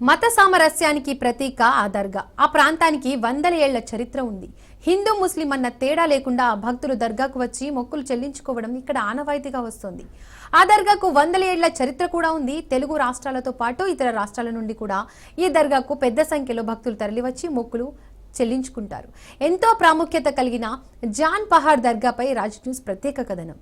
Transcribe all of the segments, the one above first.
మత సామరస్యానికి ప్రతీక ఆ దర్గా. ఆ ప్రాంతానికి వందల ఏళ్ల చరిత్ర ఉంది. హిందూ ముస్లిం అన్న తేడా లేకుండా భక్తులు దర్గాకు వచ్చి మొక్కులు చెల్లించుకోవడం ఇక్కడ ఆనవాయితీగా వస్తుంది. ఆ దర్గాకు వందల ఏళ్ల చరిత్ర కూడా ఉంది. తెలుగు రాష్ట్రాలతో పాటు ఇతర రాష్ట్రాల నుండి కూడా ఈ దర్గాకు పెద్ద సంఖ్యలో భక్తులు తరలివచ్చి మొక్కులు చెల్లించుకుంటారు. ఎంతో ప్రాముఖ్యత కలిగిన జాన్ పహాడ్ దర్గాపై రాజ్ న్యూస్ ప్రత్యేక కథనం.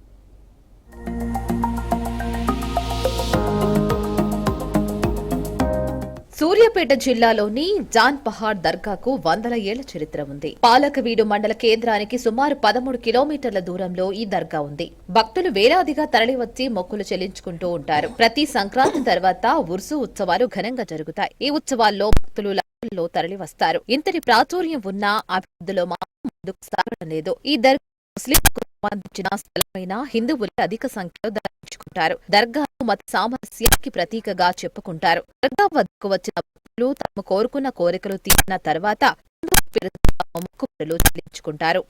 సూర్యాపేట జిల్లాలోని జాన్ పహాడ్ దర్గాకు వందల ఏళ్ల చరిత్ర ఉంది. పాలకవీడు మండల కేంద్రానికి సుమారు 13 కిలోమీటర్ల దూరంలో ఈ దర్గా ఉంది. భక్తులు వేలాదిగా తరలివచ్చి మొక్కులు చెల్లించుకుంటూ ఉంటారు. ప్రతి సంక్రాంతి తర్వాత ఉర్సు ఉత్సవాలు ఘనంగా జరుగుతాయి. ఈ ఉత్సవాల్లో భక్తులు లక్షల్లో తరలి వస్తారు. ఇంతటి ప్రాచుర్యం ఉన్నా అభివృద్ధిలో మాత్రం ముందుకు సాగడం లేదు. ఈ దర్గా ముస్లింలకు సంబంధించిన స్థలమైన హిందువులు అధిక సంఖ్యలో దర్శించుకుంటారు. దర్గాను మత సామరస్యానికి ప్రతీకగా చెప్పుకుంటారు. దర్గా వద్దకు వచ్చిన భక్తులు తాము కోరుకున్న కోరికలు తీరిన తర్వాత మొక్కుబడులు చెల్లించుకుంటారు.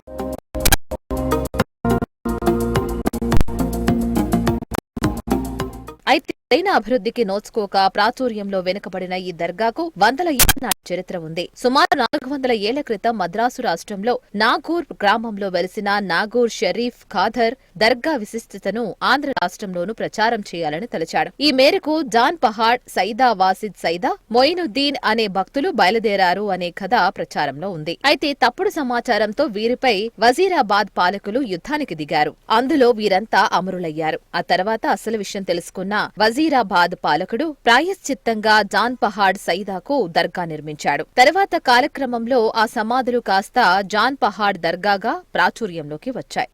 అయితే సరైన అభివృద్ధికి నోచుకోక ప్రాచుర్యంలో వెనుకబడిన ఈ దర్గాకు వందల ఏళ్ల చరిత్ర ఉంది. సుమారు 400 ఏళ్ల క్రితం మద్రాసు రాష్ట్రంలో నాగూర్ గ్రామంలో వెలిసిన నాగూర్ షరీఫ్ ఖాదర్ దర్గా విశిష్టతను ఆంధ్ర రాష్ట్రంలోనూ ప్రచారం చేయాలని తలచాడు. ఈ మేరకు జాన్ పహాడ్ సైదా వాసిద్ సైదా మొయినుద్దీన్ అనే భక్తులు బయలుదేరారు అనే కథ ప్రచారంలో ఉంది. అయితే తప్పుడు సమాచారంతో వీరిపై వజీరాబాద్ పాలకులు యుద్ధానికి దిగారు. అందులో వీరంతా అమరులయ్యారు. ఆ తర్వాత అసలు విషయం తెలుసుకున్న వజీరాబాద్ పాలకుడు ప్రాయశ్చిత్తంగా జాన్ పహాడ్ సైదాకు దర్గా నిర్మించాడు. తర్వాత కాలక్రమంలో ఆ సమాధులు కాస్త జాన్ పహాడ్ దర్గాగా ప్రాచుర్యంలోకి వచ్చాయి.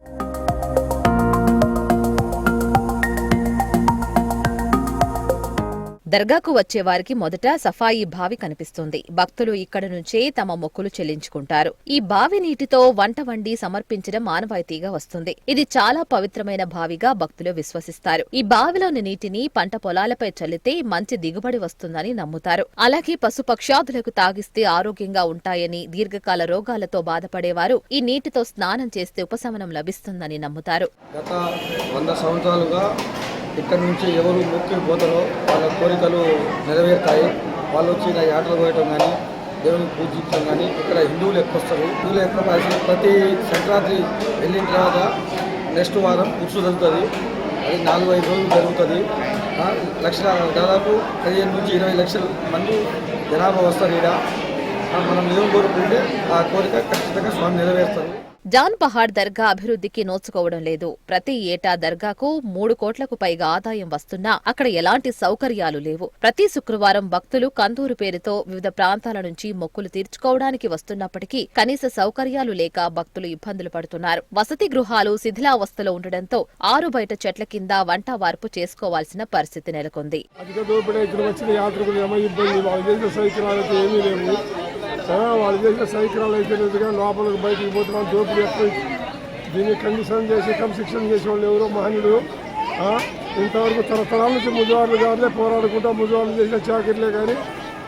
దర్గాకు వచ్చేవారికి మొదట సఫాయి బావి కనిపిస్తుంది. భక్తులు ఇక్కడ నుంచే తమ మొక్కులు చెల్లించుకుంటారు. ఈ బావి నీటితో వంట వండి సమర్పించడం ఆనవాయితీగా వస్తుంది. ఇది చాలా పవిత్రమైన బావిగా భక్తులు విశ్వసిస్తారు. ఈ బావిలోని నీటిని పంట పొలాలపై చల్లితే మంచి దిగుబడి వస్తుందని నమ్ముతారు. అలాగే పశుపక్షాదులకు తాగిస్తే ఆరోగ్యంగా ఉంటాయని, దీర్ఘకాల రోగాలతో బాధపడేవారు ఈ నీటితో స్నానం చేస్తే ఉపశమనం లభిస్తుందని నమ్ముతారు. గత 100 సంవత్సరాలుగా ఇక్కడ నుంచి ఎవరు మొక్కి పోతారో వాళ్ళ కోరికలు నెరవేరుతాయి. వాళ్ళు వచ్చి ఇలా యాటలు పోయటం కానీ దేవుని పూజించడం కానీ ఇక్కడ హిందువులు ఎక్కువ వస్తారు. హిందువులు ఎక్కువ ప్రతి సంక్రాంతి వెళ్ళిన తర్వాత నెక్స్ట్ వారం ఉర్సు జరుగుతుంది. అది 4-5 రోజులు జరుగుతుంది. దాదాపు 15 నుంచి 20 లక్షల మంది జనాభా వస్తారు. ఇక్కడ మనం ఏం కోరుకుంటే ఆ కోరిక ఖచ్చితంగా స్వామి నెరవేరుస్తారు. జాన్ పహాడ్ దర్గా అభివృద్ధికి నోచుకోవడం లేదు. ప్రతి ఏటా దర్గాకు 3 కోట్లకు పైగా ఆదాయం వస్తున్నా అక్కడ ఎలాంటి సౌకర్యాలు లేవు. ప్రతి శుక్రవారం భక్తులు కందూరు పేరుతో వివిధ ప్రాంతాల నుంచి మొక్కులు తీర్చుకోవడానికి వస్తున్నప్పటికీ కనీస సౌకర్యాలు లేక భక్తులు ఇబ్బందులు పడుతున్నారు. వసతి గృహాలు శిథిలావస్థలో ఉండడంతో ఆరు బయట చెట్ల కింద వంట వార్పు చేసుకోవాల్సిన పరిస్థితి నెలకొంది. వాళ్ళు చేసిన సైకిల్ అయితే లోపలికి బయటికి పోతున్నాం. దోపిడీ ఎక్కువ దీన్ని కండిషన్ చేసి కన్స్ట్రక్షన్ చేసే వాళ్ళు ఎవరో మహనీయుడు ఇంతవరకు తరతరాల నుంచి ముజవార్లు గారులే పోరాడుకుంటా ముజవార్లు చేసిన చాకరీలే కానీ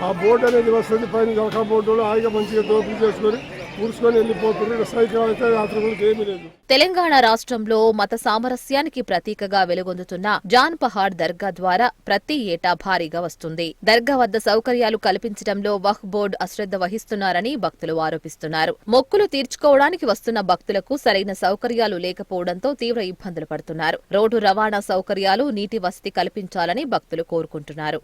ఆ బోర్డు అనేది వస్తుంది. పైన గలకా బోర్డు హాయిగా మంచిగా దోపిడీ చేసుకొని ఊడ్చుకొని వెళ్ళిపోతున్నారు. సైకిల్ అయితే యాత్రికులకు ఏమీ లేదు. తెలంగాణ రాష్ట్రంలో మత సామరస్యానికి ప్రతీకగా వెలుగొందుతున్న జాన్ పహాడ్ దర్గా ద్వారా ప్రతి ఏటా భారీగా వస్తుంది. దర్గా వద్ద సౌకర్యాలు కల్పించడంలో వక్ఫ్ బోర్డు అశ్రద్ధ వహిస్తున్నారని భక్తులు ఆరోపిస్తున్నారు. మొక్కులు తీర్చుకోవడానికి వస్తున్న భక్తులకు సరైన సౌకర్యాలు లేకపోవడంతో తీవ్ర ఇబ్బందులు పడుతున్నారు. రోడ్డు రవాణా సౌకర్యాలు, నీటి వసతి కల్పించాలని భక్తులు కోరుకుంటున్నారు.